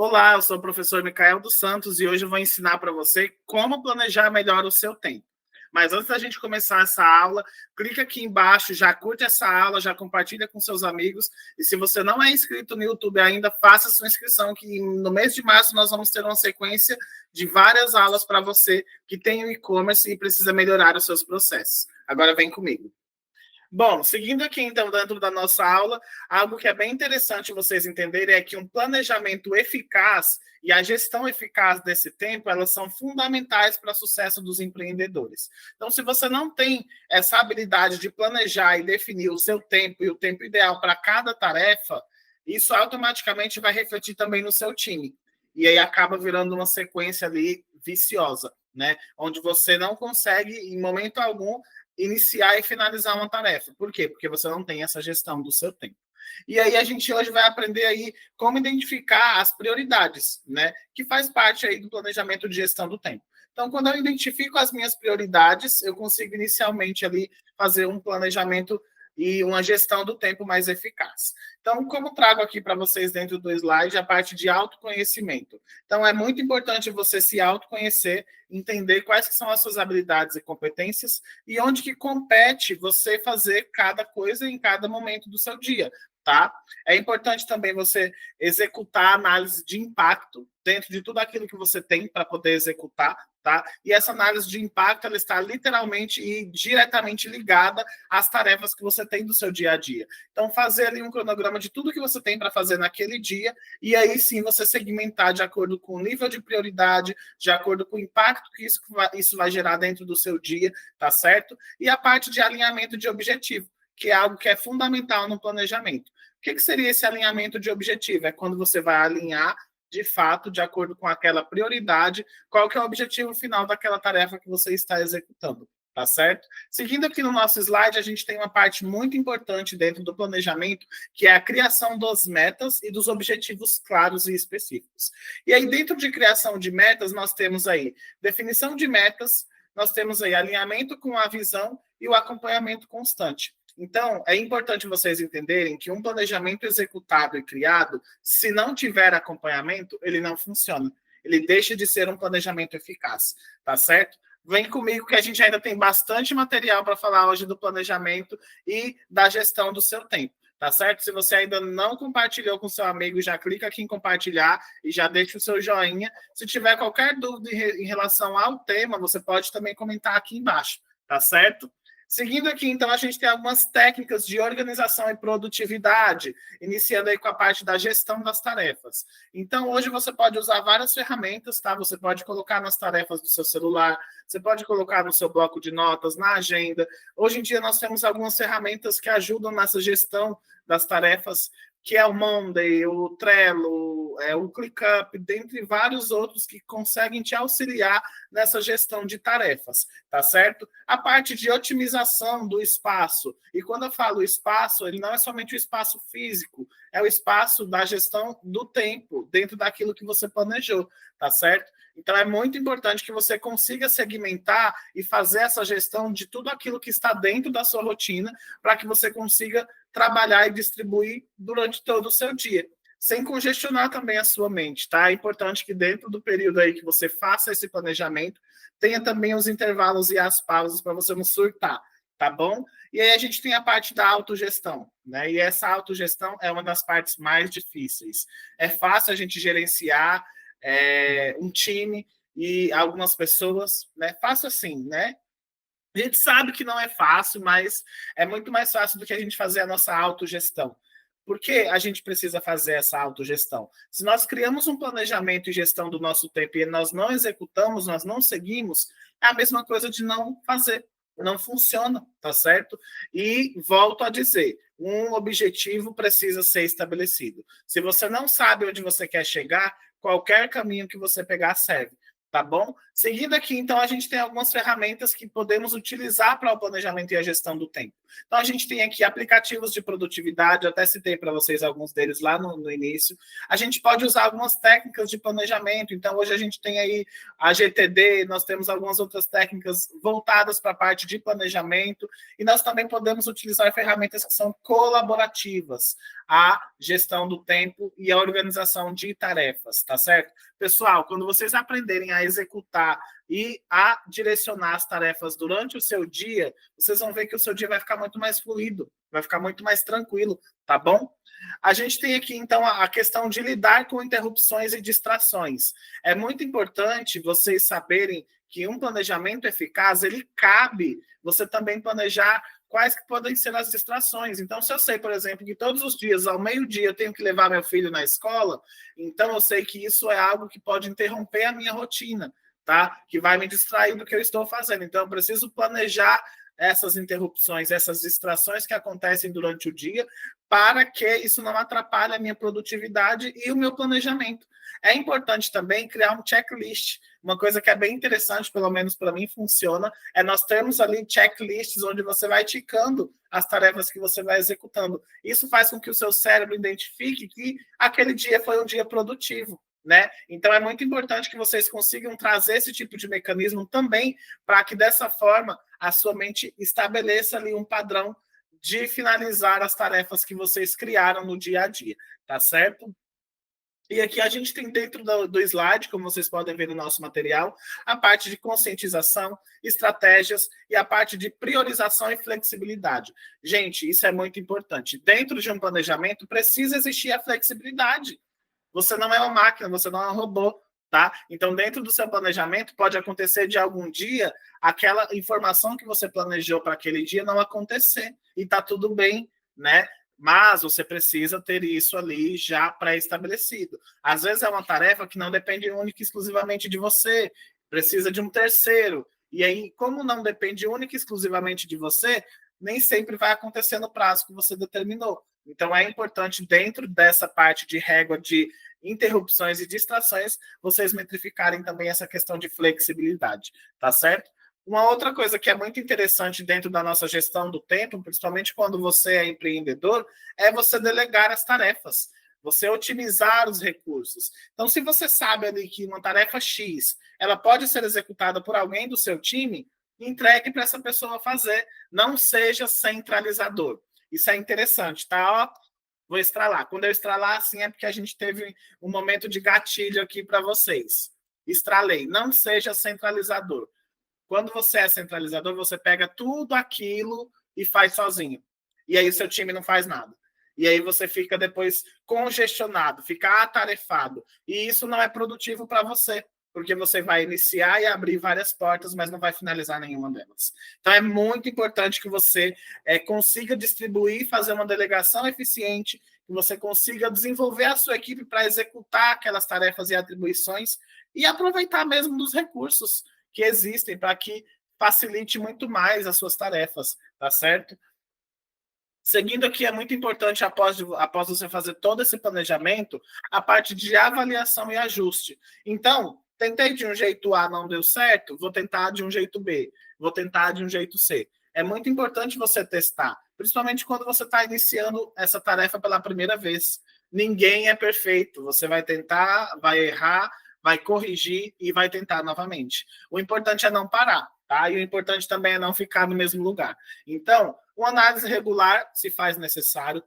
Olá, eu sou o professor Micael dos Santos e hoje eu vou ensinar para você como planejar melhor o seu tempo. Mas antes da gente começar essa aula, clica aqui embaixo, já curte essa aula, já compartilha com seus amigos. E se você não é inscrito no YouTube ainda, faça sua inscrição, que no mês de março nós vamos ter uma sequência de várias aulas para você que tem o e-commerce e precisa melhorar os seus processos. Agora vem comigo. Bom, seguindo aqui então dentro da nossa aula, algo que é bem interessante vocês entenderem é que um planejamento eficaz e a gestão eficaz desse tempo, elas são fundamentais para o sucesso dos empreendedores. Então, se você não tem essa habilidade de planejar e definir o seu tempo e o tempo ideal para cada tarefa, isso automaticamente vai refletir também no seu time. E aí acaba virando uma sequência ali viciosa, né? Onde você não consegue, em momento algum, iniciar e finalizar uma tarefa. Por quê? Porque você não tem essa gestão do seu tempo. E aí a gente hoje vai aprender aí como identificar as prioridades, né? Que faz parte aí do planejamento de gestão do tempo. Então, quando eu identifico as minhas prioridades, eu consigo inicialmente ali fazer um planejamento e uma gestão do tempo mais eficaz. Então, como trago aqui para vocês dentro do slide a parte de autoconhecimento. Então, é muito importante você se autoconhecer, entender quais que são as suas habilidades e competências e onde que compete você fazer cada coisa em cada momento do seu dia, tá? É importante também você executar a análise de impacto dentro de tudo aquilo que você tem para poder executar, tá? E essa análise de impacto, ela está literalmente e diretamente ligada às tarefas que você tem do seu dia a dia. Então, fazer ali um cronograma de tudo que você tem para fazer naquele dia, e aí sim você segmentar de acordo com o nível de prioridade, de acordo com o impacto que isso vai gerar dentro do seu dia, tá certo? E a parte de alinhamento de objetivo, que é algo que é fundamental no planejamento. O que seria esse alinhamento de objetivo? É quando você vai alinhar, de fato, de acordo com aquela prioridade, qual que é o objetivo final daquela tarefa que você está executando, tá certo? Seguindo aqui no nosso slide, a gente tem uma parte muito importante dentro do planejamento, que é a criação das metas e dos objetivos claros e específicos. E aí, dentro de criação de metas, nós temos aí definição de metas, nós temos aí alinhamento com a visão e o acompanhamento constante. Então, é importante vocês entenderem que um planejamento executado e criado, se não tiver acompanhamento, ele não funciona. Ele deixa de ser um planejamento eficaz, tá certo? Vem comigo que a gente ainda tem bastante material para falar hoje do planejamento e da gestão do seu tempo, tá certo? Se você ainda não compartilhou com seu amigo, já clica aqui em compartilhar e já deixa o seu joinha. Se tiver qualquer dúvida em relação ao tema, você pode também comentar aqui embaixo, tá certo? Seguindo aqui, então, a gente tem algumas técnicas de organização e produtividade, iniciando aí com a parte da gestão das tarefas. Então, hoje você pode usar várias ferramentas, tá? Você pode colocar nas tarefas do seu celular, você pode colocar no seu bloco de notas, na agenda. Hoje em dia, nós temos algumas ferramentas que ajudam nessa gestão das tarefas, que é o Monday, o Trello, o ClickUp, dentre vários outros que conseguem te auxiliar nessa gestão de tarefas, tá certo? A parte de otimização do espaço, e quando eu falo espaço, ele não é somente o espaço físico, é o espaço da gestão do tempo, dentro daquilo que você planejou, tá certo? Então, é muito importante que você consiga segmentar e fazer essa gestão de tudo aquilo que está dentro da sua rotina, para que você consiga trabalhar e distribuir durante todo o seu dia, sem congestionar também a sua mente, tá? É importante que dentro do período aí que você faça esse planejamento, tenha também os intervalos e as pausas para você não surtar, tá bom? E aí a gente tem a parte da autogestão, né? E essa autogestão é uma das partes mais difíceis. É fácil a gente gerenciar um time e algumas pessoas, né? Fácil assim, né? A gente sabe que não é fácil, mas é muito mais fácil do que a gente fazer a nossa autogestão. Por que a gente precisa fazer essa autogestão? Se nós criamos um planejamento e gestão do nosso tempo e nós não executamos, nós não seguimos, é a mesma coisa de não fazer. Não funciona, tá certo? E volto a dizer, um objetivo precisa ser estabelecido. Se você não sabe onde você quer chegar, qualquer caminho que você pegar serve. Tá bom? Seguindo aqui, então, a gente tem algumas ferramentas que podemos utilizar para o planejamento e a gestão do tempo. Então, a gente tem aqui aplicativos de produtividade, eu até citei para vocês alguns deles lá no início. A gente pode usar algumas técnicas de planejamento, então, hoje a gente tem aí a GTD, nós temos algumas outras técnicas voltadas para a parte de planejamento, e nós também podemos utilizar ferramentas que são colaborativas à gestão do tempo e à organização de tarefas, tá certo? Pessoal, quando vocês aprenderem a executar e a direcionar as tarefas durante o seu dia, vocês vão ver que o seu dia vai ficar muito mais fluido, vai ficar muito mais tranquilo, tá bom? A gente tem aqui, então, a questão de lidar com interrupções e distrações. É muito importante vocês saberem que um planejamento eficaz, ele cabe você também planejar quais que podem ser as distrações. Então, se eu sei, por exemplo, que todos os dias, ao meio-dia, eu tenho que levar meu filho na escola, então eu sei que isso é algo que pode interromper a minha rotina, tá? Que vai me distrair do que eu estou fazendo. Então, eu preciso planejar essas interrupções, essas distrações que acontecem durante o dia, para que isso não atrapalhe a minha produtividade e o meu planejamento. É importante também criar um checklist. Uma coisa que é bem interessante, pelo menos para mim funciona, é nós termos ali checklists onde você vai ticando as tarefas que você vai executando. Isso faz com que o seu cérebro identifique que aquele dia foi um dia produtivo, né? Então é muito importante que vocês consigam trazer esse tipo de mecanismo também, para que dessa forma a sua mente estabeleça ali um padrão de finalizar as tarefas que vocês criaram no dia a dia, tá certo? E aqui a gente tem dentro do slide, como vocês podem ver no nosso material, a parte de conscientização, estratégias e a parte de priorização e flexibilidade. Gente, isso é muito importante. Dentro de um planejamento, precisa existir a flexibilidade. Você não é uma máquina, você não é um robô, tá? Então, dentro do seu planejamento, pode acontecer de algum dia aquela informação que você planejou para aquele dia não acontecer. E tá tudo bem, né? Mas você precisa ter isso ali já pré-estabelecido. Às vezes é uma tarefa que não depende única e exclusivamente de você, precisa de um terceiro. E aí, como não depende única e exclusivamente de você, nem sempre vai acontecer no prazo que você determinou. Então, é importante, dentro dessa parte de régua de interrupções e distrações, vocês metrificarem também essa questão de flexibilidade, tá certo? Uma outra coisa que é muito interessante dentro da nossa gestão do tempo, principalmente quando você é empreendedor, é você delegar as tarefas, você otimizar os recursos. Então, se você sabe ali que uma tarefa X, ela pode ser executada por alguém do seu time, entregue para essa pessoa fazer, não seja centralizador. Isso é interessante, tá? Ó, vou estralar. Quando eu estralar, assim, é porque a gente teve um momento de gatilho aqui para vocês. Estralei. Não seja centralizador. Quando você é centralizador, você pega tudo aquilo e faz sozinho. E aí o seu time não faz nada. E aí você fica depois congestionado, fica atarefado. E isso não é produtivo para você, porque você vai iniciar e abrir várias portas, mas não vai finalizar nenhuma delas. Então é muito importante que você consiga distribuir, fazer uma delegação eficiente, que você consiga desenvolver a sua equipe para executar aquelas tarefas e atribuições e aproveitar mesmo dos recursos que existem para que facilite muito mais as suas tarefas, tá certo? Seguindo aqui, é muito importante, após você fazer todo esse planejamento, a parte de avaliação e ajuste. Então, tentei de um jeito A, não deu certo, vou tentar de um jeito B, vou tentar de um jeito C. É muito importante você testar, principalmente quando você está iniciando essa tarefa pela primeira vez. Ninguém é perfeito, você vai tentar, vai errar, vai corrigir e vai tentar novamente. O importante é não parar, tá? E o importante também é não ficar no mesmo lugar. Então, uma análise regular se faz necessário.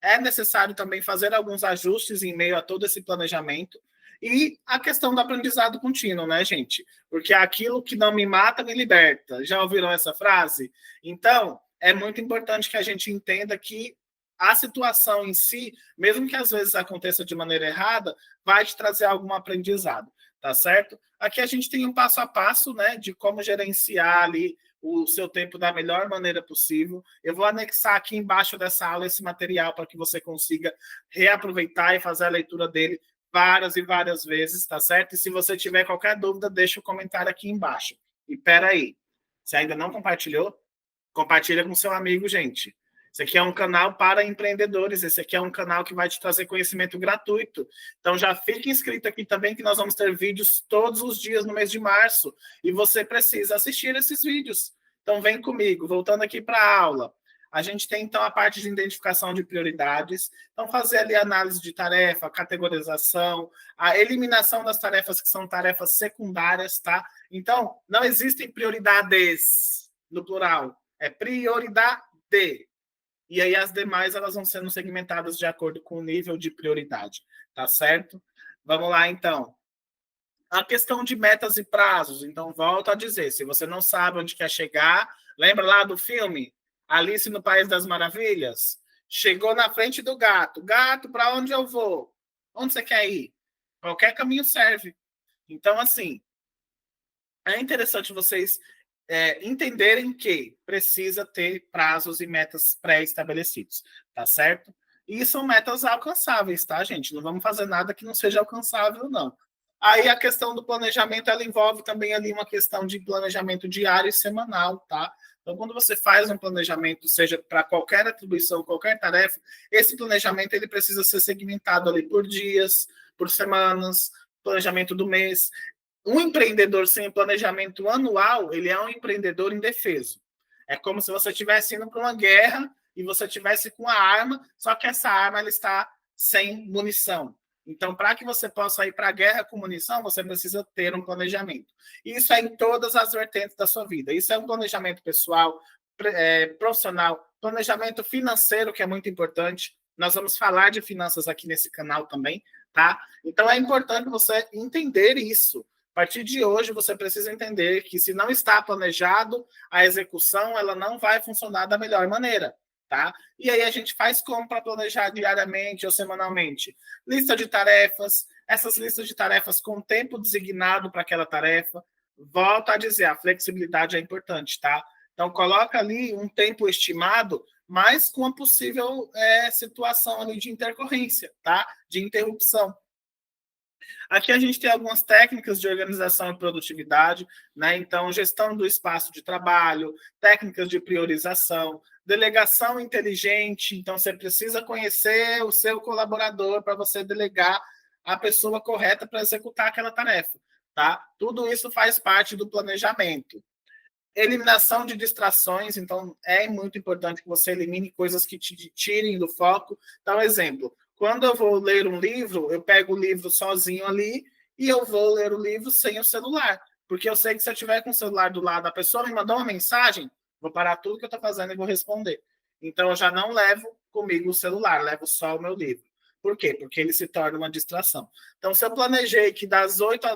É necessário também fazer alguns ajustes em meio a todo esse planejamento. E a questão do aprendizado contínuo, né, gente? Porque aquilo que não me mata, me liberta. Já ouviram essa frase? Então, é muito importante que a gente entenda que a situação em si, mesmo que às vezes aconteça de maneira errada, vai te trazer algum aprendizado, tá certo? Aqui a gente tem um passo a passo, né, de como gerenciar ali o seu tempo da melhor maneira possível. Eu vou anexar aqui embaixo dessa aula esse material para que você consiga reaproveitar e fazer a leitura dele várias e várias vezes, tá certo? E se você tiver qualquer dúvida, deixa o comentário aqui embaixo. E peraí, se ainda não compartilhou, compartilha com seu amigo, gente. Esse aqui é um canal para empreendedores, esse aqui é um canal que vai te trazer conhecimento gratuito. Então já fique inscrito aqui também, que nós vamos ter vídeos todos os dias no mês de março, e você precisa assistir esses vídeos. Então vem comigo, voltando aqui para a aula. A gente tem, então, a parte de identificação de prioridades. Então, fazer ali a análise de tarefa, categorização, a eliminação das tarefas que são tarefas secundárias, tá? Então, não existem prioridades no plural. É prioridade. E aí as demais, elas vão sendo segmentadas de acordo com o nível de prioridade, tá certo? Vamos lá, então. A questão de metas e prazos. Então, volto a dizer, se você não sabe onde quer chegar, lembra lá do filme Alice no País das Maravilhas? Chegou na frente do gato. Gato, para onde eu vou? Onde você quer ir? Qualquer caminho serve. Então, assim, é interessante vocês entenderem que precisa ter prazos e metas pré-estabelecidos, tá certo? E são metas alcançáveis, tá, gente? Não vamos fazer nada que não seja alcançável, não. Aí a questão do planejamento, ela envolve também ali uma questão de planejamento diário e semanal, tá? Então, quando você faz um planejamento, seja para qualquer atribuição, qualquer tarefa, esse planejamento ele precisa ser segmentado ali por dias, por semanas, planejamento do mês. Um empreendedor sem planejamento anual, ele é um empreendedor indefeso. É como se você estivesse indo para uma guerra e você estivesse com a arma, só que essa arma ela está sem munição. Então, para que você possa ir para a guerra com munição, você precisa ter um planejamento. Isso é em todas as vertentes da sua vida. Isso é um planejamento pessoal, profissional, planejamento financeiro, que é muito importante. Nós vamos falar de finanças aqui nesse canal também, tá? Então, é importante você entender isso. A partir de hoje, você precisa entender que se não está planejado, a execução ela não vai funcionar da melhor maneira, tá? E aí a gente faz como para planejar diariamente ou semanalmente? Lista de tarefas, essas listas de tarefas com tempo designado para aquela tarefa. Volto a dizer, a flexibilidade é importante, tá? Então, coloca ali um tempo estimado, mas com a possível situação ali de intercorrência, tá? De interrupção. Aqui a gente tem algumas técnicas de organização e produtividade, né? Então, gestão do espaço de trabalho, técnicas de priorização, delegação inteligente. Então, você precisa conhecer o seu colaborador para você delegar a pessoa correta para executar aquela tarefa, tá? Tudo isso faz parte do planejamento. Eliminação de distrações, então é muito importante que você elimine coisas que te tirem do foco. Então, exemplo, quando eu vou ler um livro, eu pego o livro sozinho ali e eu vou ler o livro sem o celular. Porque eu sei que se eu tiver com o celular do lado, a pessoa me mandou uma mensagem, vou parar tudo que eu estou fazendo e vou responder. Então, eu já não levo comigo o celular, levo só o meu livro. Por quê? Porque ele se torna uma distração. Então, se eu planejei que das 8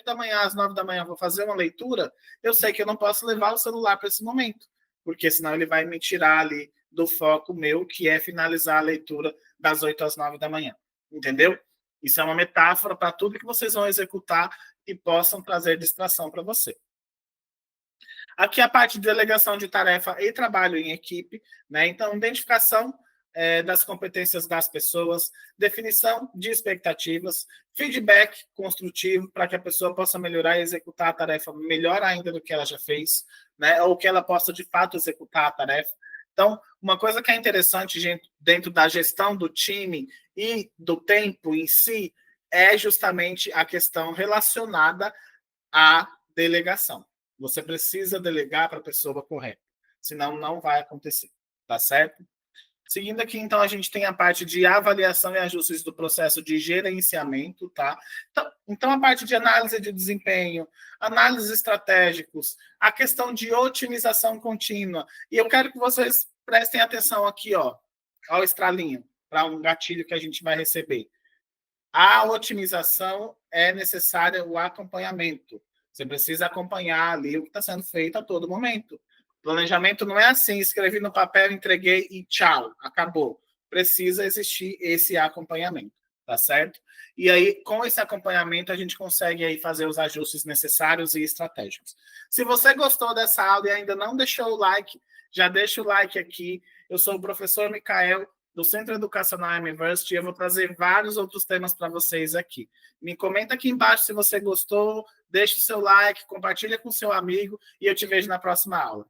da manhã às 9 da manhã eu vou fazer uma leitura, eu sei que eu não posso levar o celular para esse momento, porque senão ele vai me tirar ali do foco meu, que é finalizar a leitura das 8 às 9 da manhã. Entendeu? Isso é uma metáfora para tudo que vocês vão executar e possam trazer distração para você. Aqui a parte de delegação de tarefa e trabalho em equipe, né? Então, identificação das competências das pessoas, definição de expectativas, feedback construtivo para que a pessoa possa melhorar e executar a tarefa melhor ainda do que ela já fez, né? Ou que ela possa de fato executar a tarefa. Então, uma coisa que é interessante, gente, dentro da gestão do time e do tempo em si, é justamente a questão relacionada à delegação. Você precisa delegar para a pessoa correta, senão não vai acontecer, tá certo? Seguindo aqui, então, a gente tem a parte de avaliação e ajustes do processo de gerenciamento, tá? Então a parte de análise de desempenho, análises estratégicos, a questão de otimização contínua. E eu quero que vocês prestem atenção aqui, ó, ao estralinho, para um gatilho que a gente vai receber. A otimização é necessária o acompanhamento. Você precisa acompanhar ali o que está sendo feito a todo momento. Planejamento não é assim, escrevi no papel, entreguei e tchau, acabou. Precisa existir esse acompanhamento, tá certo? E aí, com esse acompanhamento, a gente consegue aí fazer os ajustes necessários e estratégicos. Se você gostou dessa aula e ainda não deixou o like, já deixa o like aqui. Eu sou o professor Micael, do Centro Educacional University, eu vou trazer vários outros temas para vocês aqui. Me comenta aqui embaixo se você gostou, deixe o seu like, compartilha com seu amigo e eu te vejo na próxima aula.